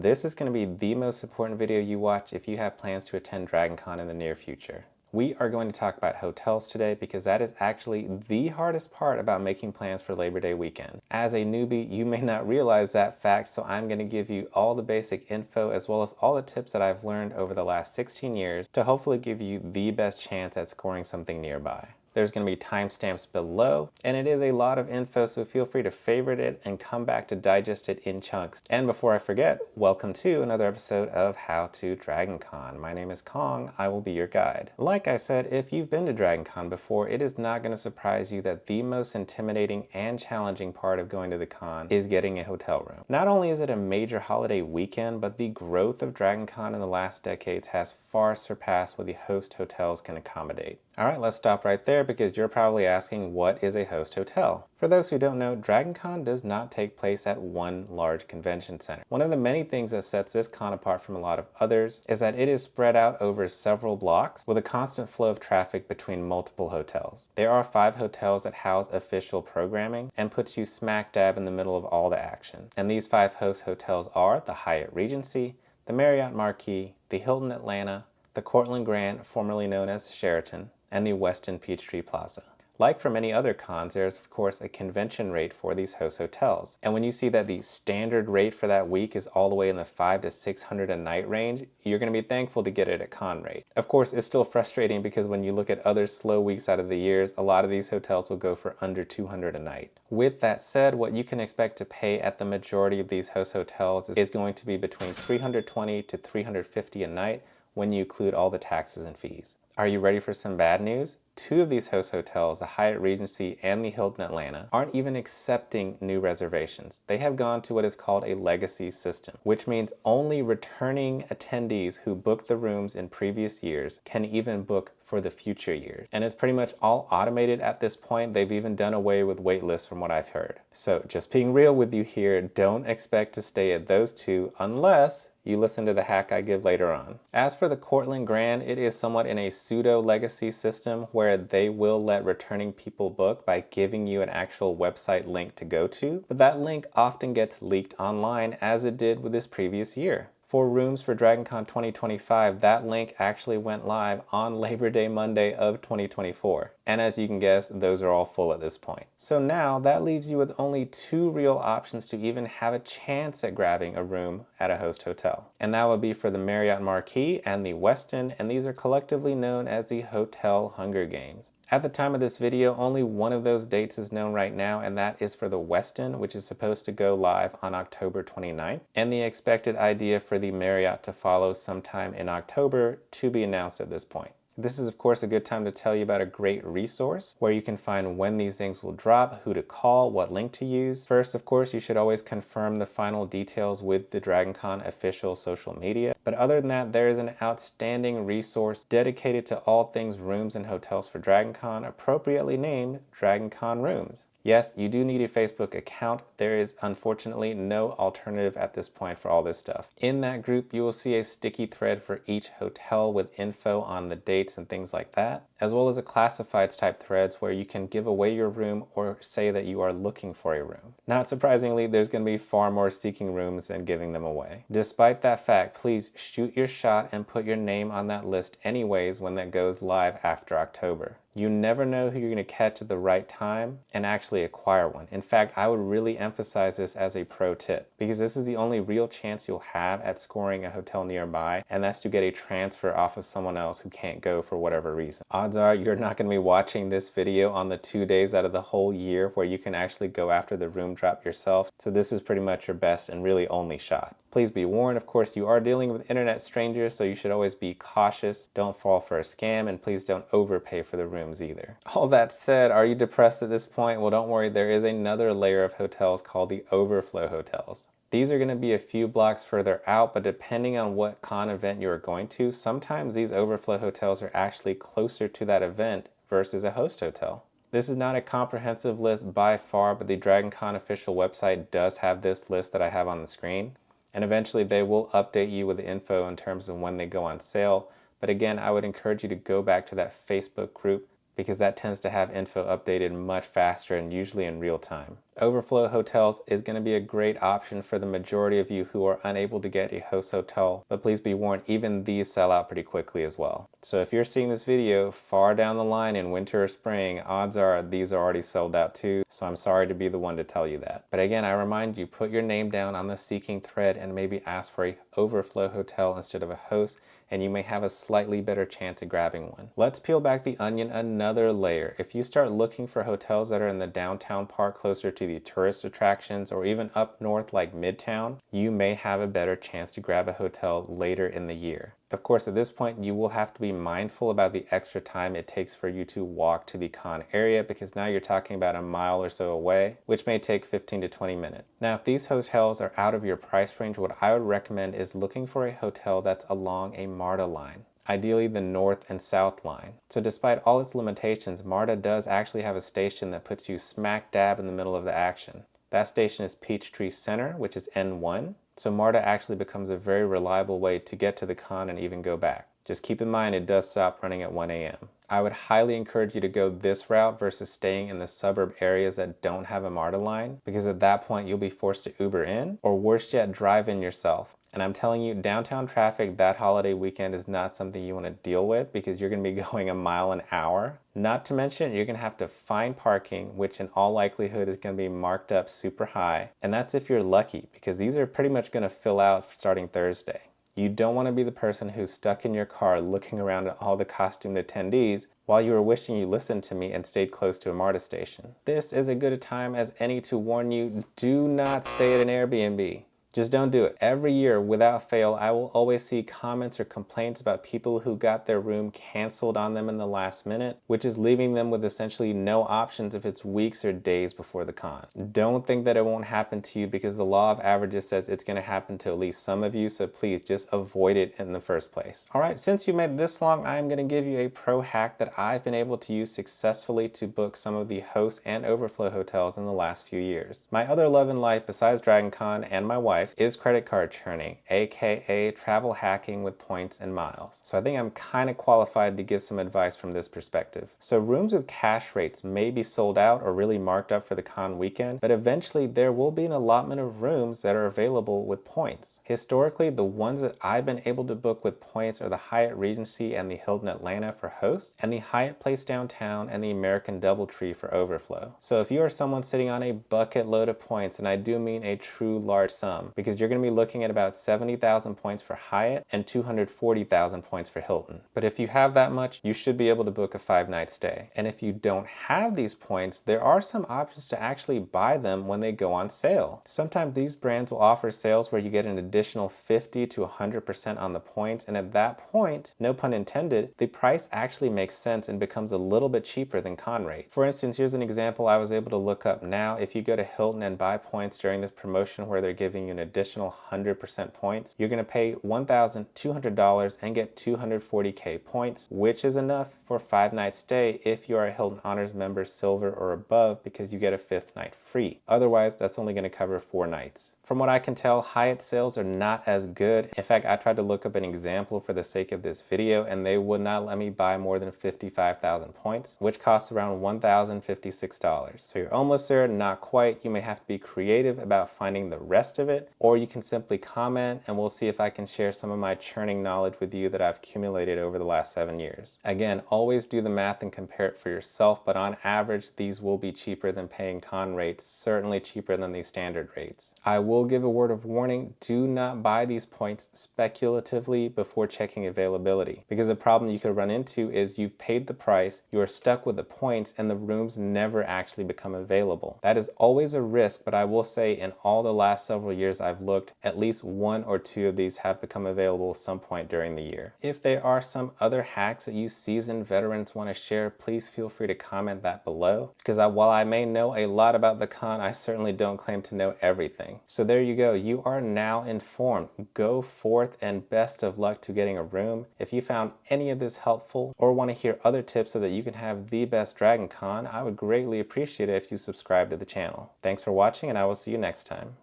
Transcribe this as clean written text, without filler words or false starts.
this is going to be the most important video you watch if you have plans to attend DragonCon in the near future. We are going to talk about hotels today because that is actually the hardest part about making plans for Labor Day weekend. As a newbie, you may not realize that fact, so I'm going to give you all the basic info as well as all the tips that I've learned over the last 16 years to hopefully give you the best chance at scoring something nearby. There's going to be timestamps below, and it is a lot of info, so feel free to favorite it and come back to digest it in chunks. And before I forget, welcome to another episode of How to DragonCon. My name is Kong, I will be your guide. Like I said, if you've been to DragonCon before, it is not going to surprise you that the most intimidating and challenging part of going to the con is getting a hotel room. Not only is it a major holiday weekend, but the growth of DragonCon in the last decades has far surpassed what the host hotels can accommodate. Alright, let's stop right there because you're probably asking, what is a host hotel? For those who don't know, DragonCon does not take place at one large convention center. One of the many things that sets this con apart from a lot of others is that it is spread out over several blocks with a constant flow of traffic between multiple hotels. There are 5 hotels that house official programming and puts you smack dab in the middle of all the action. And these 5 host hotels are the Hyatt Regency, the Marriott Marquis, the Hilton Atlanta, the Courtland Grand, formerly known as Sheraton, and the Westin Peachtree Plaza. Like for many other cons, there's of course a convention rate for these host hotels. And when you see that the standard rate for that week is all the way in the $500 to $600 a night range, you're going to be thankful to get it at con rate. Of course, it's still frustrating because when you look at other slow weeks out of the years, a lot of these hotels will go for under $200 a night. With that said, what you can expect to pay at the majority of these host hotels is going to be between $320 to $350 a night when you include all the taxes and fees. Are you ready for some bad news? 2 of these host hotels, the Hyatt Regency and the Hilton Atlanta, aren't even accepting new reservations. They have gone to what is called a legacy system, which means only returning attendees who booked the rooms in previous years can even book for the future years. And it's pretty much all automated at this point. They've even done away with wait lists from what I've heard. So just being real with you here, don't expect to stay at those 2 unless you listen to the hack I give later on. As for the Courtland Grand, it is somewhat in a pseudo-legacy system where they will let returning people book by giving you an actual website link to go to, but that link often gets leaked online as it did with this previous year. For rooms for DragonCon 2025, that link actually went live on Labor Day Monday of 2024. And as you can guess, those are all full at this point. So now that leaves you with only 2 real options to even have a chance at grabbing a room at a host hotel. And that would be for the Marriott Marquis and the Westin, and these are collectively known as the Hotel Hunger Games. At the time of this video, only one of those dates is known right now, and that is for the Westin, which is supposed to go live on October 29th, and the expected idea for the Marriott to follow sometime in October, to be announced at this point. This is of course a good time to tell you about a great resource where you can find when these things will drop, who to call, what link to use. First, of course, you should always confirm the final details with the DragonCon official social media. But other than that, there is an outstanding resource dedicated to all things rooms and hotels for DragonCon, appropriately named DragonCon Rooms. Yes, you do need a Facebook account. There is unfortunately no alternative at this point for all this stuff. In that group, you will see a sticky thread for each hotel with info on the dates and things like that, as well as a classifieds type threads where you can give away your room or say that you are looking for a room. Not surprisingly, there's going to be far more seeking rooms than giving them away. Despite that fact, please shoot your shot and put your name on that list anyways when that goes live after October. You never know who you're going to catch at the right time and actually acquire one. In fact, I would really emphasize this as a pro tip because this is the only real chance you'll have at scoring a hotel nearby, and that's to get a transfer off of someone else who can't go for whatever reason. Odds are you're not going to be watching this video on the 2 days out of the whole year where you can actually go after the room drop yourself, so this is pretty much your best and really only shot. Please be warned, of course, you are dealing with internet strangers, so you should always be cautious. Don't fall for a scam, and please don't overpay for the rooms either. All that said, are you depressed at this point? Well, don't worry, there is another layer of hotels called the Overflow Hotels. These are going to be a few blocks further out, but depending on what con event you are going to, sometimes these Overflow Hotels are actually closer to that event versus a host hotel. This is not a comprehensive list by far, but the DragonCon official website does have this list that I have on the screen. And eventually they will update you with the info in terms of when they go on sale. But again, I would encourage you to go back to that Facebook group because that tends to have info updated much faster and usually in real time. Overflow Hotels is going to be a great option for the majority of you who are unable to get a host hotel, but please be warned, even these sell out pretty quickly as well. So if you're seeing this video far down the line in winter or spring, odds are these are already sold out too, so I'm sorry to be the one to tell you that. But again, I remind you, put your name down on the seeking thread and maybe ask for a Overflow hotel instead of a host, and you may have a slightly better chance of grabbing one. Let's peel back the onion another layer. If you start looking for hotels that are in the downtown part closer to the tourist attractions or even up north like Midtown, you may have a better chance to grab a hotel later in the year. Of course, at this point, you will have to be mindful about the extra time it takes for you to walk to the con area, because now you're talking about a mile or so away, which may take 15 to 20 minutes. Now, if these hotels are out of your price range, what I would recommend is looking for a hotel that's along a Marta line. Ideally the north and south line. So despite all its limitations, Marta does actually have a station that puts you smack dab in the middle of the action. That station is Peachtree Center, which is N1. So Marta actually becomes a very reliable way to get to the con and even go back. Just keep in mind it does stop running at 1 a.m. I would highly encourage you to go this route versus staying in the suburb areas that don't have a Marta line, because at that point you'll be forced to Uber in, or worse yet, drive in yourself. And I'm telling you, downtown traffic that holiday weekend is not something you want to deal with, because you're going to be going a mile an hour. Not to mention, you're going to have to find parking, which in all likelihood is going to be marked up super high. And that's if you're lucky, because these are pretty much going to fill out starting Thursday. You don't want to be the person who's stuck in your car looking around at all the costumed attendees while you were wishing you listened to me and stayed close to a Marta station. This is as good a time as any to warn you, do not stay at an Airbnb. Just don't do it. Every year, without fail, I will always see comments or complaints about people who got their room canceled on them in the last minute, which is leaving them with essentially no options if it's weeks or days before the con. Don't think that it won't happen to you, because the law of averages says it's going to happen to at least some of you, so please just avoid it in the first place. All right, since you made it this long, I'm going to give you a pro hack that I've been able to use successfully to book some of the host and Overflow hotels in the last few years. My other love in life, besides DragonCon and my wife, is credit card churning, aka travel hacking with points and miles. So I think I'm kind of qualified to give some advice from this perspective. So rooms with cash rates may be sold out or really marked up for the con weekend, but eventually there will be an allotment of rooms that are available with points. Historically, the ones that I've been able to book with points are the Hyatt Regency and the Hilton Atlanta for hosts, and the Hyatt Place Downtown and the American Doubletree for Overflow. So if you are someone sitting on a bucket load of points, and I do mean a true large sum, because you're going to be looking at about 70,000 points for Hyatt and 240,000 points for Hilton. But if you have that much, you should be able to book a 5-night stay. And if you don't have these points, there are some options to actually buy them when they go on sale. Sometimes these brands will offer sales where you get an additional 50 to 100% on the points, and at that point, no pun intended, the price actually makes sense and becomes a little bit cheaper than con rate. For instance, here's an example I was able to look up now. If you go to Hilton and buy points during this promotion where they're giving you an additional 100% points, you're going to pay $1,200 and get 240k points, which is enough for a 5-night stay if you are a Hilton Honors member Silver or above, because you get a 5th night free. Otherwise, that's only going to cover 4 nights. From what I can tell, Hyatt sales are not as good. In fact, I tried to look up an example for the sake of this video, and they would not let me buy more than 55,000 points, which costs around $1,056. So you're almost there, not quite. You may have to be creative about finding the rest of it, or you can simply comment and we'll see if I can share some of my churning knowledge with you that I've accumulated over the last 7 years. Again, always do the math and compare it for yourself, but on average, these will be cheaper than paying con rates, certainly cheaper than these standard rates. I will give a word of warning, do not buy these points speculatively before checking availability, because the problem you could run into is you've paid the price, you are stuck with the points, and the rooms never actually become available. That is always a risk, but I will say in all the last several years I've looked, at least 1 or 2 of these have become available some point during the year. If there are some other hacks that you seasoned veterans want to share, please feel free to comment that below, because while I may know a lot about the con, I certainly don't claim to know everything. So there you go, you are now informed. Go forth and best of luck to getting a room. If you found any of this helpful or want to hear other tips so that you can have the best DragonCon, I would greatly appreciate it if you subscribe to the channel. Thanks for watching, and I will see you next time.